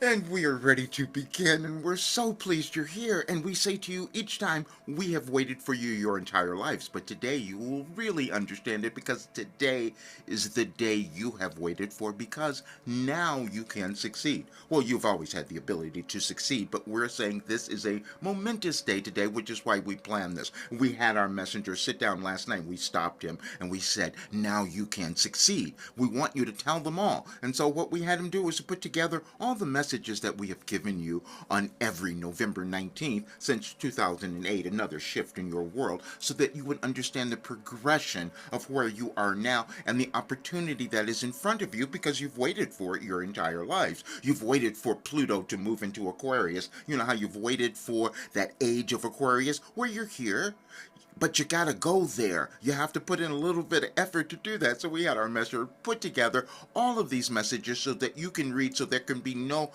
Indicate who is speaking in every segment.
Speaker 1: And we are ready to begin, and we're so pleased you're here. And we say to you each time, we have waited for you your entire lives, but today you will really understand it because today is the day you have waited for because now you can succeed. Well, you've always had the ability to succeed, but we're saying this is a momentous day today, which is why we planned this. We had our messenger sit down last night. We stopped him and we said, now you can succeed. We want you to tell them all. And so what we had him do was to put together all the messages that we have given you on every November 19th since 2008, another shift in your world, so that you would understand the progression of where you are now and the opportunity that is in front of you because you've waited for it your entire lives. You've waited for Pluto to move into Aquarius. You know how you've waited for that age of Aquarius where you're here, but you gotta go there. You have to put in a little bit of effort to do that. So we had our messenger put together all of these messages so that you can read, so there can be no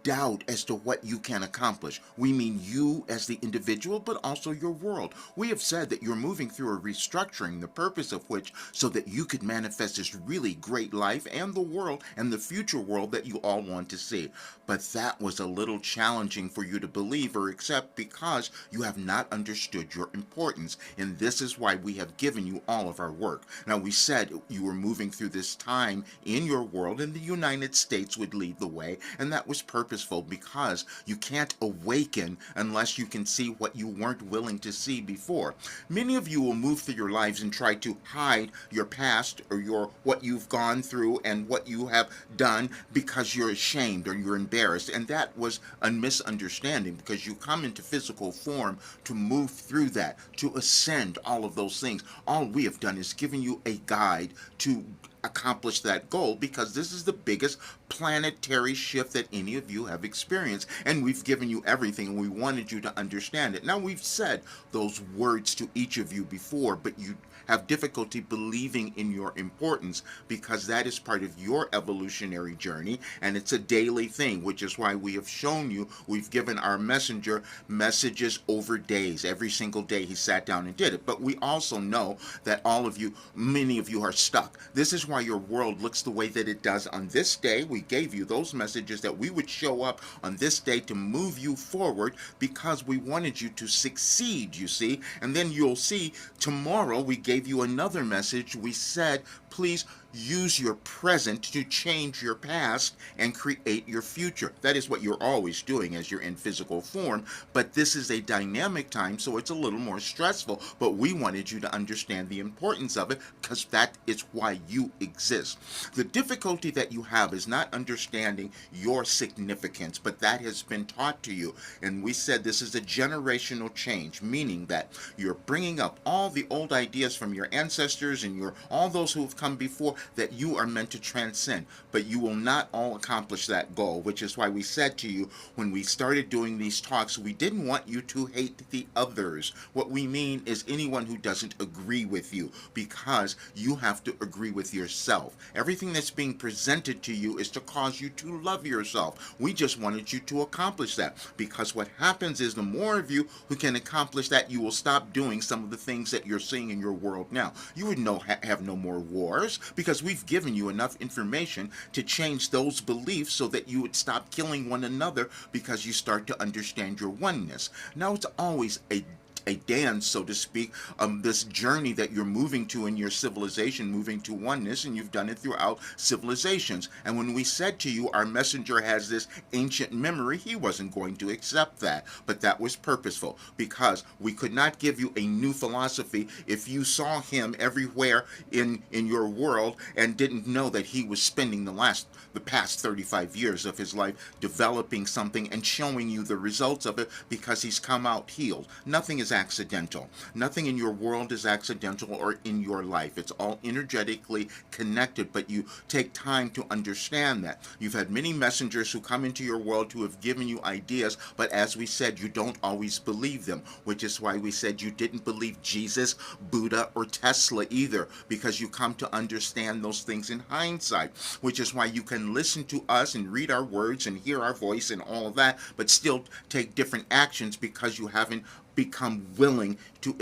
Speaker 1: doubt as to what you can accomplish. We mean you as the individual, but also your world. We have said that you're moving through a restructuring, the purpose of which so that you could manifest this really great life and the world and the future world that you all want to see. But that was a little challenging for you to believe or accept because you have not understood your importance. And this is why we have given you all of our work. Now, we said you were moving through this time in your world, and the United States would lead the way. And that was purposeful because you can't awaken unless you can see what you weren't willing to see before. Many of you will move through your lives and try to hide your past or your what you've gone through and what you have done because you're ashamed or you're embarrassed. And that was a misunderstanding because you come into physical form to move through that, to ascend all of those things. All we have done is given you a guide to accomplish that goal because this is the biggest planetary shift that any of you have experienced, and we've given you everything and we wanted you to understand it. Now, we've said those words to each of you before, but you have difficulty believing in your importance because that is part of your evolutionary journey and it's a daily thing, which is why we have shown you, we've given our messenger messages over days. Every single day he sat down and did it. But we also know that all of you, many of you are stuck. This is why your world looks the way that it does on this day. We gave you those messages that we would show up on this day to move you forward because we wanted you to succeed, you see. And then you'll see tomorrow we gave you another message. We said, please use your present to change your past and create your future. That is what you're always doing as you're in physical form, but this is a dynamic time, so it's a little more stressful. But we wanted you to understand the importance of it because that is why you exist. The difficulty that you have is not understanding your significance, but that has been taught to you. And we said this is a generational change, meaning that you're bringing up all the old ideas from your ancestors and all those who have come before that you are meant to transcend, but you will not all accomplish that goal, which is why we said to you when we started doing these talks, we didn't want you to hate the others. What we mean is anyone who doesn't agree with you, because you have to agree with yourself. Everything that's being presented to you is to cause you to love yourself. We just wanted you to accomplish that, because what happens is the more of you who can accomplish that, you will stop doing some of the things that you're seeing in your world now. You would have no more wars because we've given you enough information to change those beliefs so that you would stop killing one another because you start to understand your oneness. Now, it's always a dance, so to speak, this journey that you're moving to in your civilization, moving to oneness, and you've done it throughout civilizations. And when we said to you, our messenger has this ancient memory, he wasn't going to accept that. But that was purposeful, because we could not give you a new philosophy if you saw him everywhere in your world and didn't know that he was spending the past 35 years of his life developing something and showing you the results of it because he's come out healed. Nothing is accidental. Nothing in your world is accidental or in your life. It's all energetically connected, but you take time to understand that. You've had many messengers who come into your world who have given you ideas, but as we said, you don't always believe them, which is why we said you didn't believe Jesus, Buddha, or Tesla either, because you come to understand those things in hindsight, which is why you can listen to us and read our words and hear our voice and all of that, but still take different actions because you haven't become willing to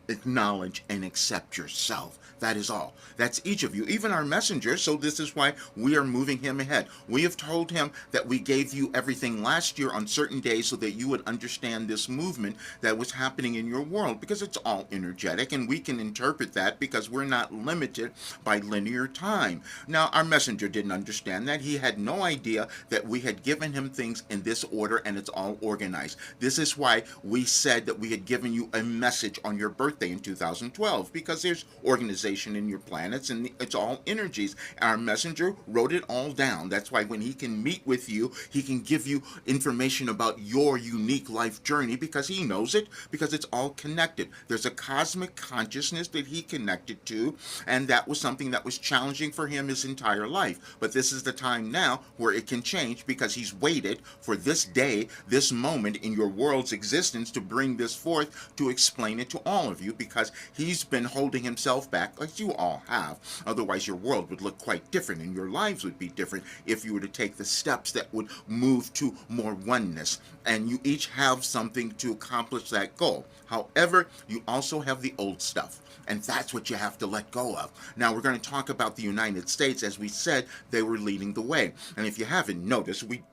Speaker 1: acknowledge and accept yourself. That is all. That's each of you, even our messenger. So this is why we are moving him ahead. We have told him that we gave you everything last year on certain days so that you would understand this movement that was happening in your world, because it's all energetic and we can interpret that because we're not limited by linear time. Now, our messenger didn't understand that. He had no idea that we had given him things in this order and it's all organized. This is why we said that we had given you a message on your birthday in 2012, because there's organization in your planets and it's all energies. Our messenger wrote it all down. That's why when he can meet with you, he can give you information about your unique life journey, because he knows it, because it's all connected. There's a cosmic consciousness that he connected to, and that was something that was challenging for him his entire life. But this is the time now where it can change, because he's waited for this day, this moment in your world's existence to bring this forth, to explain it to all of you, because he's been holding himself back, as you all have. Otherwise, your world would look quite different and your lives would be different if you were to take the steps that would move to more oneness. And you each have something to accomplish that goal. However, you also have the old stuff. And that's what you have to let go of. Now, we're going to talk about the United States. As we said, they were leading the way. And if you haven't noticed, we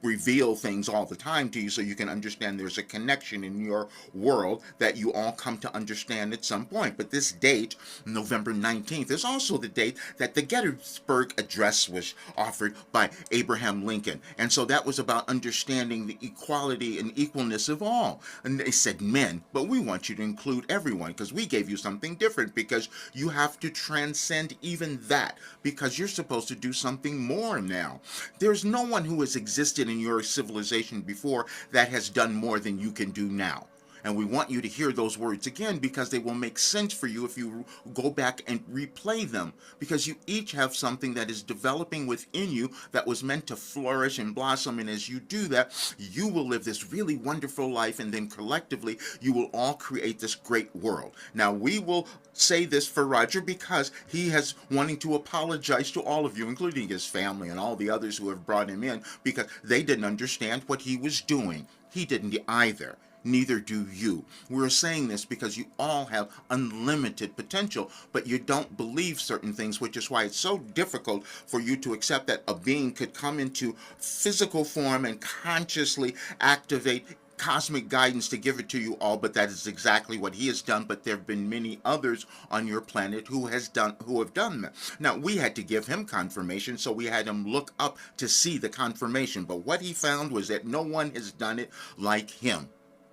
Speaker 1: reveal things all the time to you so you can understand there's a connection in your world that you all come to understand at some point. But this date, November 19th, is also the date that the Gettysburg Address was offered by Abraham Lincoln. And so that was about understanding the equality and equalness of all. And they said men, but we want you to include everyone, because we gave you something different, because you have to transcend even that, because you're supposed to do something more now. There's no one who has existed in your civilization before that has done more than you can do now. And we want you to hear those words again, because they will make sense for you if you go back and replay them. Because you each have something that is developing within you that was meant to flourish and blossom. And as you do that, you will live this really wonderful life. And then collectively, you will all create this great world. Now, we will say this for Roger, because he has wanting to apologize to all of you, including his family and all the others who have brought him in, because they didn't understand what he was doing. He didn't either. Neither do you. We're saying this because you all have unlimited potential, but you don't believe certain things, which is why it's so difficult for you to accept that a being could come into physical form and consciously activate cosmic guidance to give it to you all. But that is exactly what he has done. But there have been many others on your planet who have done that. Now, we had to give him confirmation, so we had him look up to see the confirmation. But what he found was that no one has done it like him.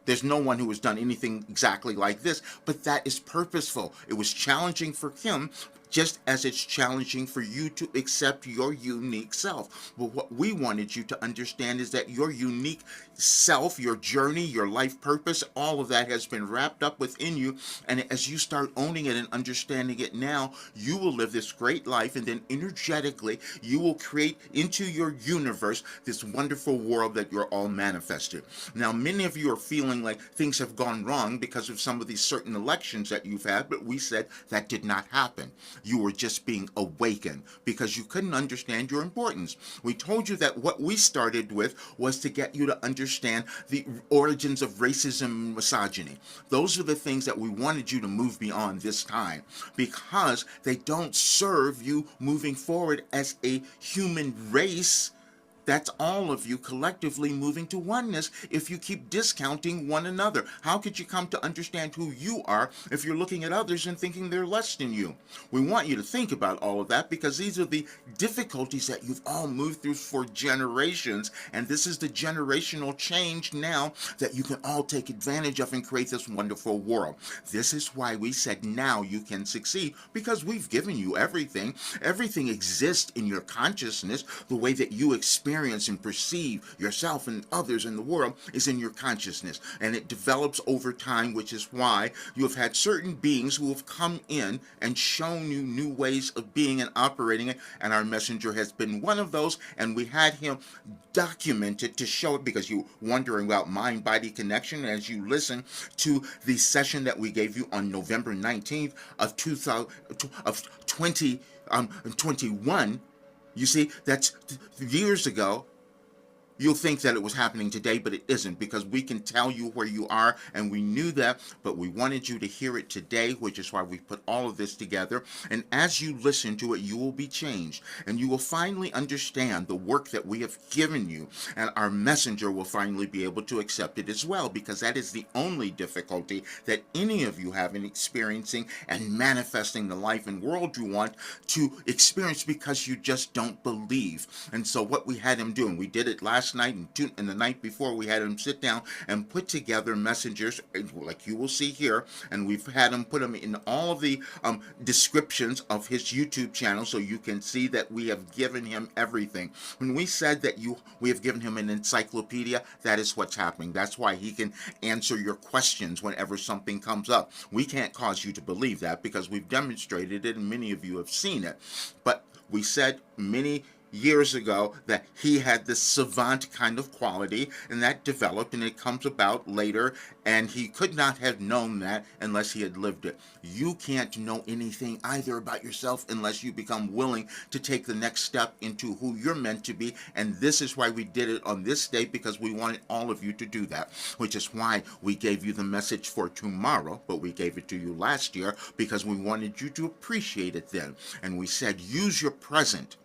Speaker 1: There's no one who has done anything exactly like this, but that is purposeful. It was challenging for him, just as it's challenging for you to accept your unique self. But what we wanted you to understand is that your unique self, your journey, your life purpose, all of that has been wrapped up within you. And as you start owning it and understanding it now, you will live this great life. And then energetically, you will create into your universe this wonderful world that you're all manifested. Now, many of you are feeling like things have gone wrong because of some of these certain elections that you've had, but we said that did not happen. You were just being awakened because you couldn't understand your importance. We told you that what we started with was to get you to understand the origins of racism and misogyny. Those are the things that we wanted you to move beyond this time, because they don't serve you moving forward as a human race. That's all of you collectively moving to oneness if you keep discounting one another. How could you come to understand who you are if you're looking at others and thinking they're less than you? We want you to think about all of that, because these are the difficulties that you've all moved through for generations, and this is the generational change now that you can all take advantage of and create this wonderful world. This is why we said now you can succeed, because we've given you everything. Everything exists in your consciousness. The way that you experience and perceive yourself and others in the world is in your consciousness, and it develops over time, which is why you have had certain beings who have come in and shown you new ways of being and operating it, and our messenger has been one of those, and we had him documented to show it, because you're wondering about mind-body connection. As you listen to the session that we gave you on November 19th of 2021, you see, that's years ago. You'll think that it was happening today, but it isn't, because we can tell you where you are, and we knew that, but we wanted you to hear it today, which is why we put all of this together. And as you listen to it, you will be changed, and you will finally understand the work that we have given you, and our messenger will finally be able to accept it as well, because that is the only difficulty that any of you have in experiencing and manifesting the life and world you want to experience, because you just don't believe. And so what we had him doing, we did it last night, and the night before, we had him sit down and put together messengers like you will see here, and we've had him put them in all of the descriptions of his YouTube channel, so you can see that we have given him everything. When we said that we have given him an encyclopedia, that is what's happening. That's why he can answer your questions whenever something comes up. We can't cause you to believe that, because we've demonstrated it and many of you have seen it. But we said many years ago that he had this savant kind of quality, and that developed, and it comes about later, and he could not have known that unless he had lived it. You can't know anything either about yourself unless you become willing to take the next step into who you're meant to be, and this is why we did it on this day, because we wanted all of you to do that, which is why we gave you the message for tomorrow, but we gave it to you last year because we wanted you to appreciate it then. And we said, use your present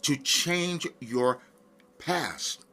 Speaker 1: to change your past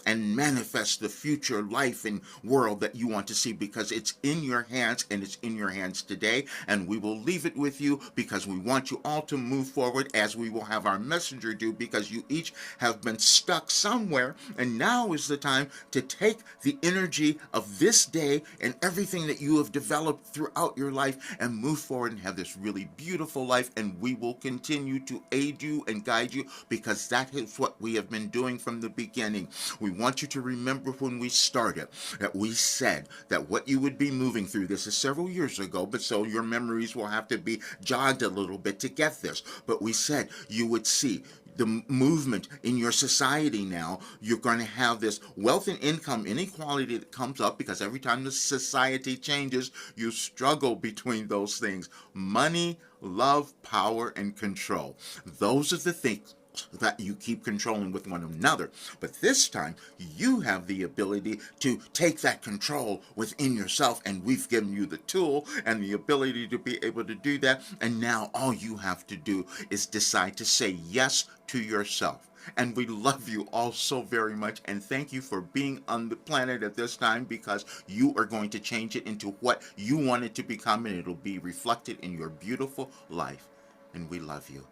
Speaker 1: and manifest the future life and world that you want to see, because it's in your hands, and it's in your hands today. And we will leave it with you because we want you all to move forward, as we will have our messenger do, because you each have been stuck somewhere, and now is the time to take the energy of this day and everything that you have developed throughout your life and move forward and have this really beautiful life. And we will continue to aid you and guide you, because that is what we have been doing from the beginning. We want you to remember when we started that we said that what you would be moving through, this is several years ago, but so your memories will have to be jogged a little bit to get this. But we said you would see the movement in your society now. You're going to have this wealth and income inequality that comes up, because every time the society changes, you struggle between those things: money, love, power, and control. Those are the things that you keep controlling with one another. But this time, you have the ability to take that control within yourself, and we've given you the tool and the ability to be able to do that. And now all you have to do is decide to say yes to yourself. And we love you all so very much, and thank you for being on the planet at this time, because you are going to change it into what you want it to become, and it'll be reflected in your beautiful life. And we love you.